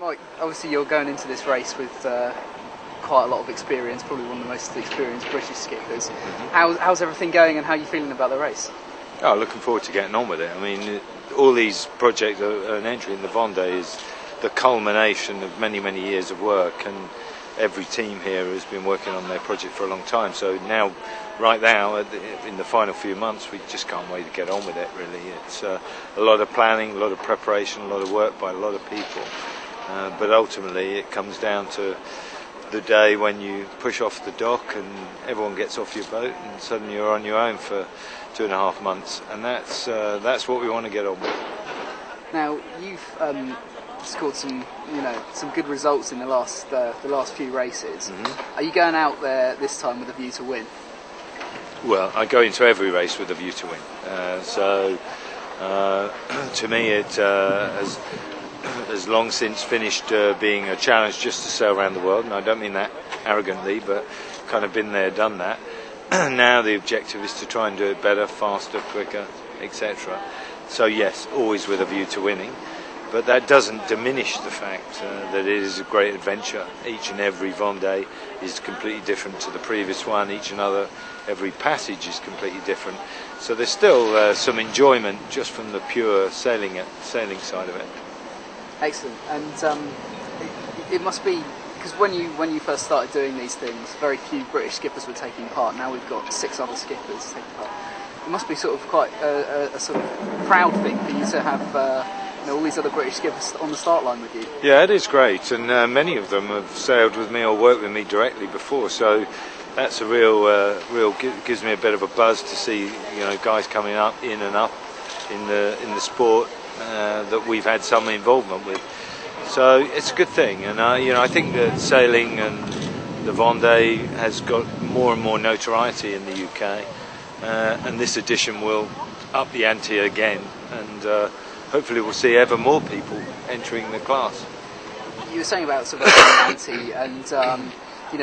Right, obviously you're going into this race with quite a lot of experience, probably one of the most experienced British skippers. How's everything going, and how are you feeling about the race? Oh, looking forward to getting on with it. I mean, all these projects, an entry in the Vendée is the culmination of many, many years of work, and every team here has been working on their project for a long time. So right now, in the final few months, we just can't wait to get on with it, really. It's a lot of planning, a lot of preparation, a lot of work by a lot of people. But ultimately, it comes down to the day when you push off the dock and everyone gets off your boat, and suddenly you're on your own for 2.5 months, and that's what we want to get on with. Now, you've scored some good results in the last few races. Are you going out there this time with a view to win? Well, I go into every race with a view to win. To me, it has long since finished being a challenge just to sail around the world, and I don't mean that arrogantly, but kind of been there, done that. Now the objective is to try and do it better, faster, quicker, etc. So yes, always with a view to winning, but that doesn't diminish the fact that it is a great adventure. Each and every Vendée is completely different to the previous one. Every passage is completely different. So there's still some enjoyment just from the pure sailing side of it. Excellent. And it must be, because when you first started doing these things, very few British skippers were taking part. Now we've got 6 other skippers taking part. It must be sort of quite a sort of proud thing for you to have all these other British skippers on the start line with you. Yeah, it is great, and many of them have sailed with me or worked with me directly before. So that's a real gives me a bit of a buzz to see guys coming up in the sport that we've had some involvement with. So it's a good thing, and I think that sailing and the Vendée has got more and more notoriety in the UK, and this edition will up the ante again, and hopefully we'll see ever more people entering the class. You were saying about sort of upping the ante, and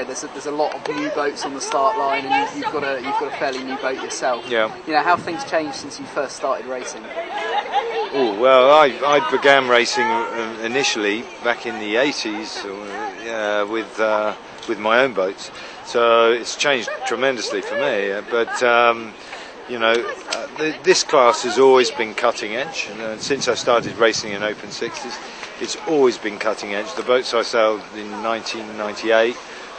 there's a lot of new boats on the start line, and you've got a fairly new boat yourself. Yeah. How have things changed since you first started racing? Oh well, I began racing initially back in the 80s with my own boats, so it's changed tremendously for me. But this class has always been cutting edge, and since I started racing in Open 60s, it's always been cutting edge. The boats I sailed in 1998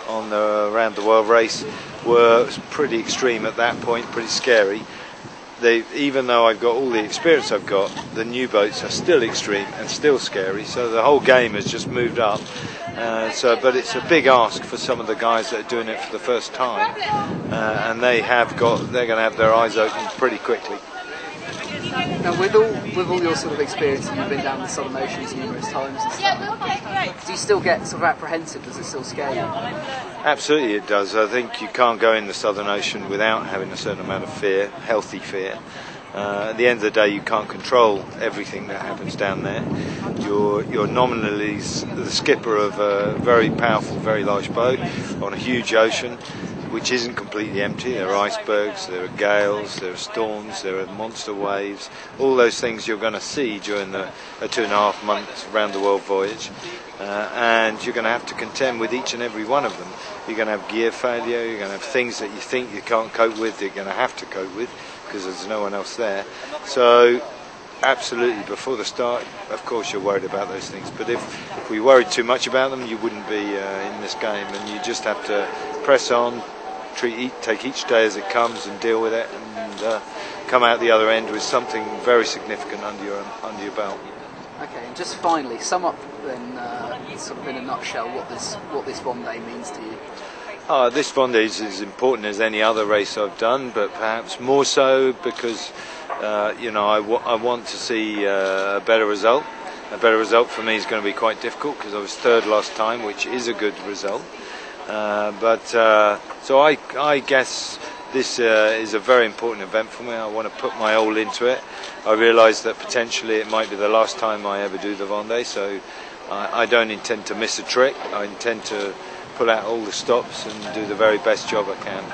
on the Around the World race were pretty extreme at that point, pretty scary. Even though I've got all the experience I've got, the new boats are still extreme and still scary, so the whole game has just moved up. But it's a big ask for some of the guys that are doing it for the first time, and they're going to have their eyes open pretty quickly. Now, with all your sort of experience, and you've been down the Southern Oceans numerous times and stuff, do you still get sort of apprehensive? Does it still scare you? Absolutely it does. I think you can't go in the Southern Ocean without having a certain amount of fear, healthy fear. At the end of the day, you can't control everything that happens down there. You're nominally the skipper of a very powerful, very large boat on a huge ocean, which isn't completely empty. There are icebergs, there are gales, there are storms, there are monster waves. All those things you're going to see during a 2.5 month round the world voyage, and you're going to have to contend with each and every one of them. You're going to have gear failure, you're going to have things that you think you can't cope with, you're going to have to cope with because there's no one else there. So absolutely, before the start, of course you're worried about those things, but if we worried too much about them, you wouldn't be in this game, and you just have to press on, take each day as it comes and deal with it, and come out the other end with something very significant under your belt. Okay, and just finally, sum up then, sort of in a nutshell, what this Vendée means to you. This Vendée is as important as any other race I've done, but perhaps more so because I want to see a better result. A better result for me is going to be quite difficult because I was third last time, which is a good result. So I guess this is a very important event for me. I want to put my all into it. I realise that potentially it might be the last time I ever do the Vendée, so I don't intend to miss a trick. I intend to pull out all the stops and do the very best job I can.